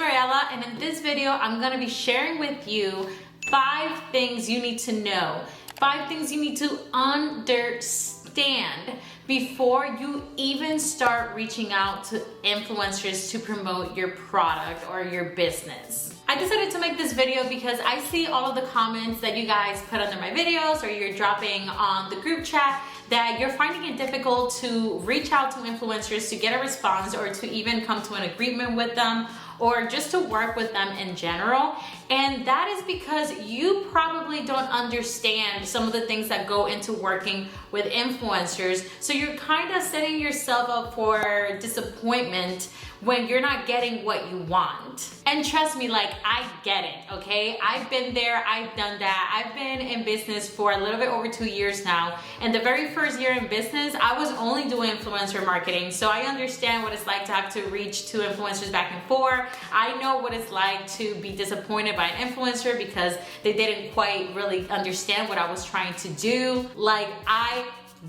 Mariela, and in this video, I'm gonna be sharing with you 5 things you need to know, 5 things you need to understand before you even start reaching out to influencers to promote your product or your business. I decided to make this video because I see all of the comments that you guys put under my videos or you're dropping on the group chat that you're finding it difficult to reach out to influencers to get a response or to even come to an agreement with them or just to work with them in general. And that is because you probably don't understand some of the things that go into working with influencers. So you're kind of setting yourself up for disappointment when you're not getting what you want. And trust me, like, I get it, okay? I've been there, I've done that. I've been in business for a little bit over 2 years now. And the very first year in business, I was only doing influencer marketing. So I understand what it's like to have to reach to influencers back and forth. I know what it's like to be disappointed by an influencer because they didn't quite really understand what I was trying to do. Like, I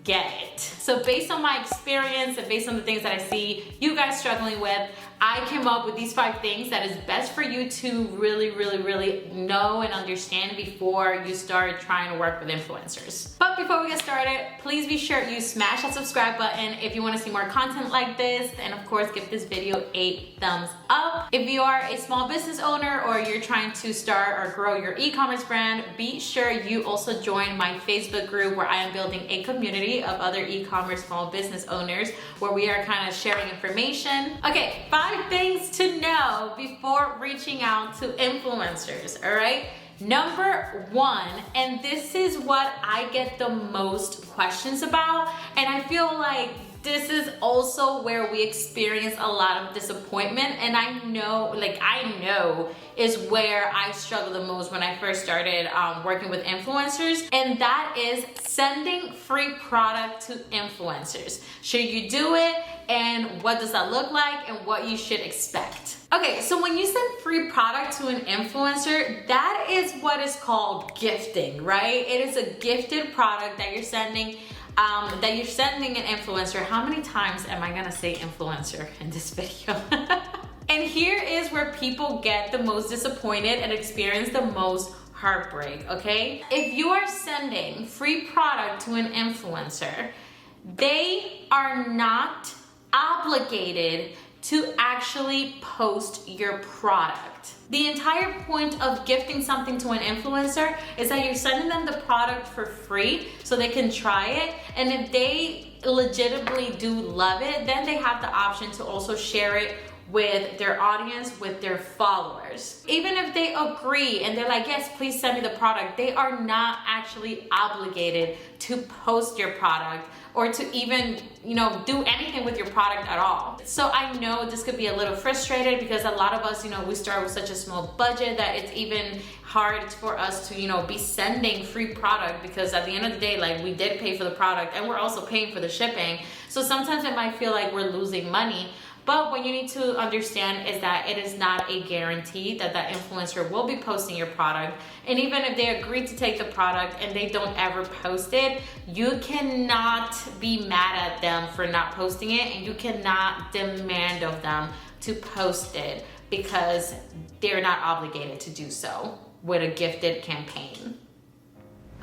get it. So based on my experience and based on the things that I see you guys struggling with, I came up with these 5 things that is best for you to really know and understand before you start trying to work with influencers. But before we get started, please be sure you smash that subscribe button if you want to see more content like this, and of course give this video a thumbs up. If you are a small business owner or you're trying to start or grow your e-commerce brand, be sure you also join my Facebook group where I am building a community of other e-commerce small business owners where we are kind of sharing information. Okay, 5 things to know before reaching out to influencers, all right? Number 1, and this is what I get the most questions about, and I feel like this is also where we experience a lot of disappointment, and I know is where I struggled the most when I first started working with influencers, and that is sending free product to influencers. Should you do it, and what does that look like, and what you should expect? Okay, so when you send free product to an influencer, that is what is called gifting, right? It is a gifted product that you're sending an influencer. How many times am I gonna say influencer in this video? And here is where people get the most disappointed and experience the most heartbreak, okay? If you are sending free product to an influencer, they are not obligated to actually post your product. The entire point of gifting something to an influencer is that you're sending them the product for free so they can try it, and if they legitimately do love it, then they have the option to also share it with their audience, with their followers. Even if they agree and they're like, yes, please send me the product, they are not actually obligated to post your product or to even, do anything with your product at all. So I know this could be a little frustrated because a lot of us, we start with such a small budget that it's even hard for us to, be sending free product because at the end of the day, like, we did pay for the product and we're also paying for the shipping. So sometimes it might feel like we're losing money. But what you need to understand is that it is not a guarantee that that influencer will be posting your product. And even if they agree to take the product and they don't ever post it, you cannot be mad at them for not posting it, and you cannot demand of them to post it because they're not obligated to do so with a gifted campaign.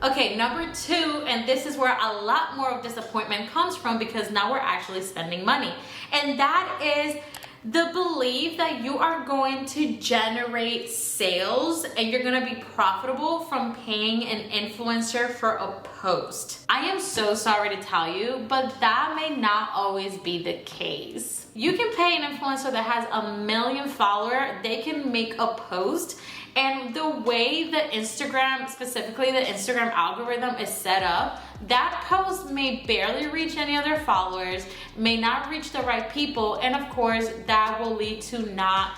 Okay, number 2, and this is where a lot more of disappointment comes from because now we're actually spending money. And that is the belief that you are going to generate sales and you're gonna be profitable from paying an influencer for a post. I am so sorry to tell you, but that may not always be the case. You can pay an influencer that has 1 million followers, they can make a post, and the way the Instagram, specifically the Instagram algorithm is set up, that post may barely reach any other followers, may not reach the right people, and of course that will lead to not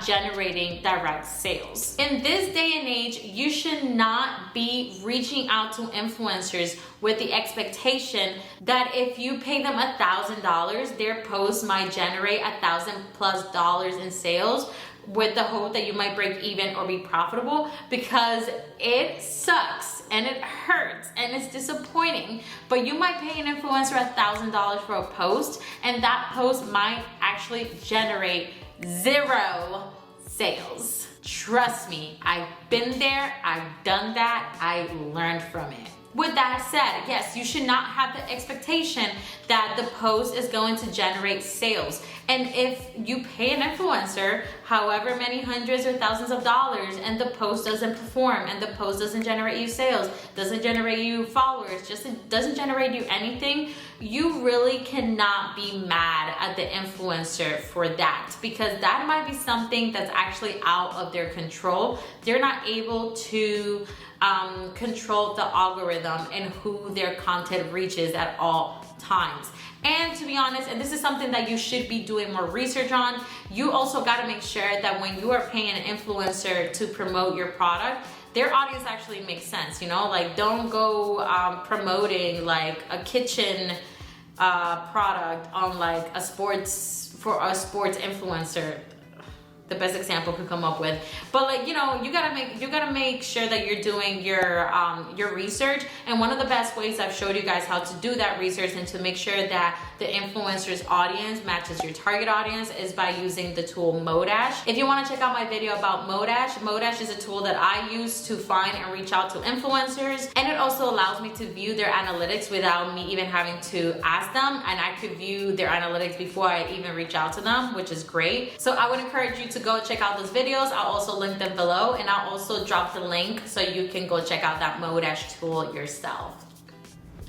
generating direct sales. In this day and age, you should not be reaching out to influencers with the expectation that if you pay them $1,000, their post might generate $1,000+ in sales, with the hope that you might break even or be profitable, because it sucks and it hurts and it's disappointing. But you might pay an influencer $1,000 for a post, and that post might actually generate 0 sales. Trust me, I've been there, I've done that, I learned from it. With that said, yes, you should not have the expectation that the post is going to generate sales. And if you pay an influencer however many hundreds or thousands of dollars and the post doesn't perform and the post doesn't generate you sales, doesn't generate you followers, just doesn't generate you anything, you really cannot be mad at the influencer for that, because that might be something that's actually out of their control. They're not able to control the algorithm and who their content reaches at all times. And to be honest, and this is something that you should be doing more research on, you also got to make sure that when you are paying an influencer to promote your product, their audience actually makes sense, you know? Like, don't go promoting like a kitchen product on like a sports influencer. The best example could come up with, but like, you know, you gotta make sure that you're doing your research. And one of the best ways I've showed you guys how to do that research and to make sure that the influencer's audience matches your target audience is by using the tool Modash. If you want to check out my video about Modash is a tool that I use to find and reach out to influencers, and it also allows me to view their analytics without me even having to ask them, and I could view their analytics before I even reach out to them, which is great. So I would encourage you to go check out those videos. I'll also link them below, and I'll also drop the link so you can go check out that Modash tool yourself.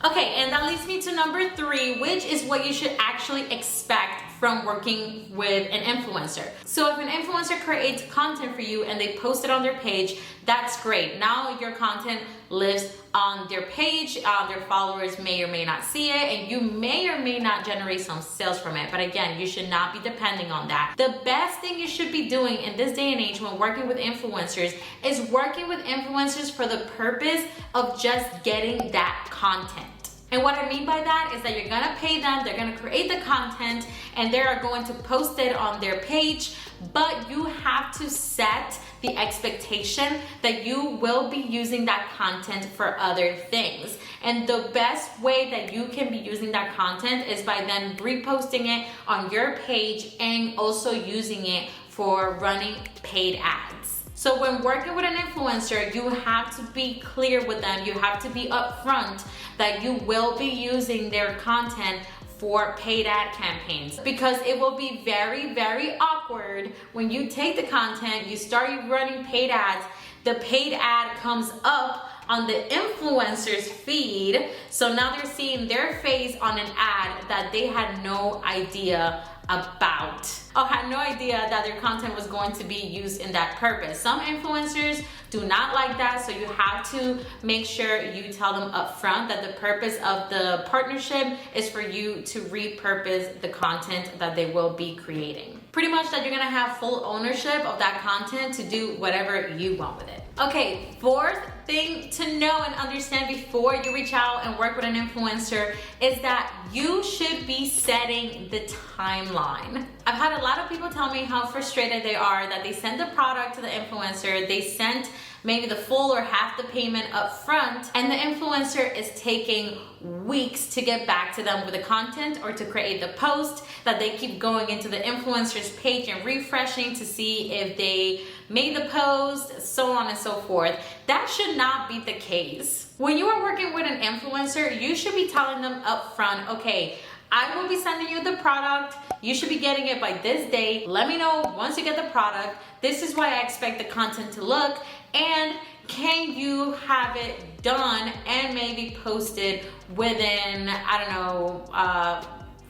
Okay, and that leads me to number 3, which is what you should actually expect from working with an influencer. So if an influencer creates content for you and they post it on their page, that's great. Now your content lives on their page. Their followers may or may not see it, and you may or may not generate some sales from it. But again, you should not be depending on that. The best thing you should be doing in this day and age when working with influencers is working with influencers for the purpose of just getting that content. And what I mean by that is that you're gonna pay them, they're gonna create the content, and they are going to post it on their page, but you have to set the expectation that you will be using that content for other things. And the best way that you can be using that content is by then reposting it on your page and also using it for running paid ads. So when working with an influencer, you have to be clear with them. You have to be upfront that you will be using their content for paid ad campaigns, because it will be very, very awkward when you take the content, you start running paid ads, the paid ad comes up on the influencer's feed. So now they're seeing their face on an ad that they had no idea about, or had no idea that their content was going to be used in that purpose. Some influencers do not like that, so you have to make sure you tell them up front that the purpose of the partnership is for you to repurpose the content that they will be creating. Pretty much that you're gonna have full ownership of that content to do whatever you want with it. Okay, 4th thing to know and understand before you reach out and work with an influencer is that you should be setting the timeline. I've had a lot of people tell me how frustrated they are that they send the product to the influencer, they sent maybe the full or half the payment up front, and the influencer is taking weeks to get back to them with the content or to create the post, that they keep going into the influencer's page and refreshing to see if they made the post, so on and so forth. That should not be the case. When you are working with an influencer, you should be telling them up front, okay, I will be sending you the product. You should be getting it by this date. Let me know once you get the product. This is why I expect the content to look. And can you have it done and maybe posted within, I don't know,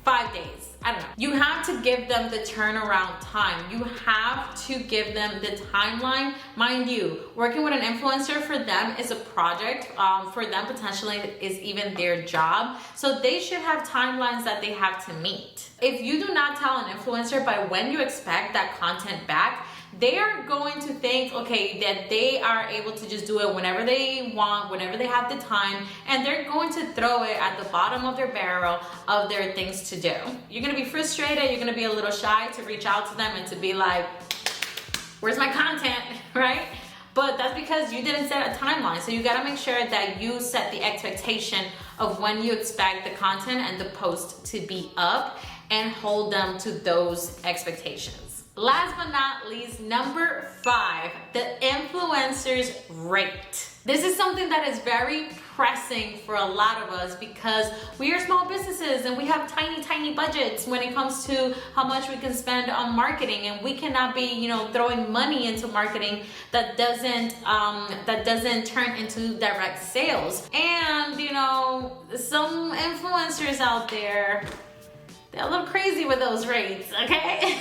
5 days? I don't know. You have to give them the turnaround time. You have to give them the timeline. Mind you, working with an influencer for them is a project. For them, potentially, is even their job. So they should have timelines that they have to meet. If you do not tell an influencer by when you expect that content back, they are going to think, okay, that they are able to just do it whenever they want, whenever they have the time, and they're going to throw it at the bottom of their barrel of their things to do. You're gonna be frustrated, you're gonna be a little shy to reach out to them and to be like, where's my content, right? But that's because you didn't set a timeline. So you gotta make sure that you set the expectation of when you expect the content and the post to be up and hold them to those expectations. last but not least, number 5, the influencer's rate. This is something that is very pressing for a lot of us because we are small businesses and we have tiny budgets when it comes to how much we can spend on marketing, and we cannot be, throwing money into marketing that doesn't turn into direct sales. And some influencers out there, they're a little crazy with those rates, okay?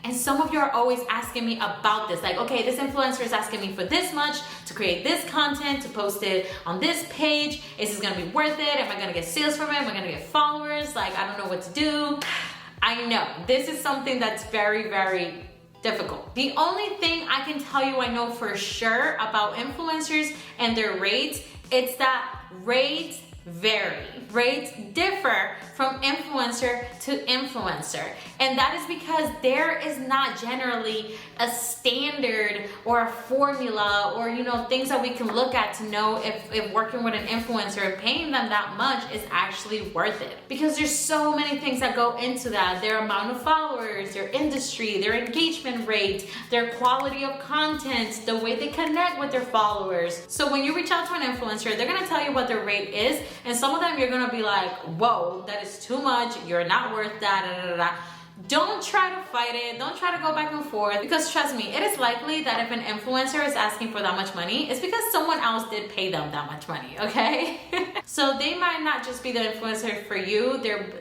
And some of you are always asking me about this. Like, okay, this influencer is asking me for this much to create this content, to post it on this page. Is this gonna be worth it? Am I gonna get sales from it? Am I gonna get followers? Like, I don't know what to do. I know, this is something that's very, very difficult. The only thing I can tell you I know for sure about influencers and their rates, it's that rates vary. Rates differ from influencer to influencer. And that is because there is not generally a standard or a formula or, things that we can look at to know if working with an influencer and paying them that much is actually worth it. Because there's so many things that go into that. Their amount of followers, their industry, their engagement rate, their quality of content, the way they connect with their followers. So when you reach out to an influencer, they're gonna tell you what their rate is, and some of them you're gonna be like, whoa, that is too much, you're not worth that, Don't try to fight it. Don't try to go back and forth, because trust me, it is likely that if an influencer is asking for that much money, it's because someone else did pay them that much money, okay? So they might not just be the influencer for you. They're...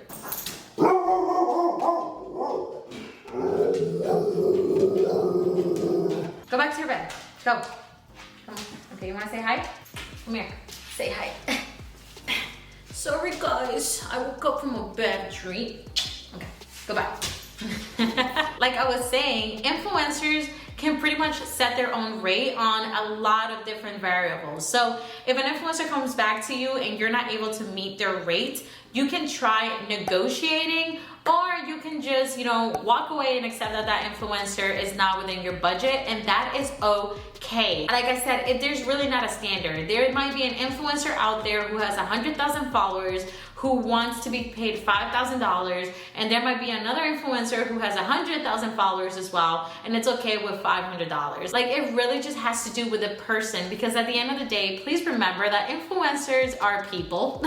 Go back to your bed. Go. Come on. Okay, you wanna say hi? Come here. Say hi. Sorry guys, I woke up from a bad dream. Okay, go back. Like I was saying, influencers can pretty much set their own rate on a lot of different variables. So if an influencer comes back to you and you're not able to meet their rate, you can try negotiating, or you can just, walk away and accept that that influencer is not within your budget, and that is okay. Like I said, if there's really not a standard, there might be an influencer out there who has 100,000 followers who wants to be paid $5,000, and there might be another influencer who has 100,000 followers as well, and it's okay with $500. Like, it really just has to do with the person, because at the end of the day, please remember that influencers are people.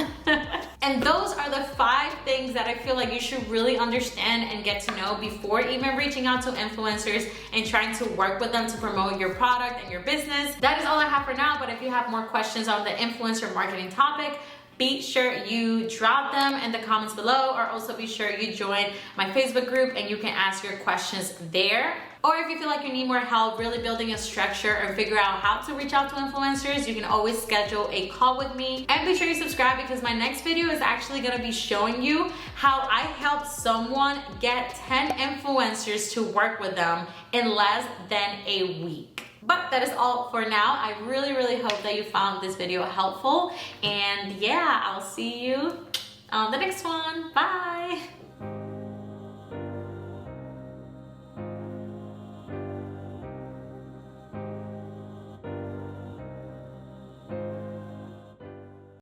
And those are the 5 things that I feel like you should really understand and get to know before even reaching out to influencers and trying to work with them to promote your product and your business. That is all I have for now, but if you have more questions on the influencer marketing topic, be sure you drop them in the comments below, or also be sure you join my Facebook group and you can ask your questions there. Or if you feel like you need more help really building a structure or figure out how to reach out to influencers, you can always schedule a call with me. And be sure you subscribe, because my next video is actually gonna be showing you how I helped someone get 10 influencers to work with them in less than a week. But that is all for now. I really hope that you found this video helpful. And yeah, I'll see you on the next one. Bye.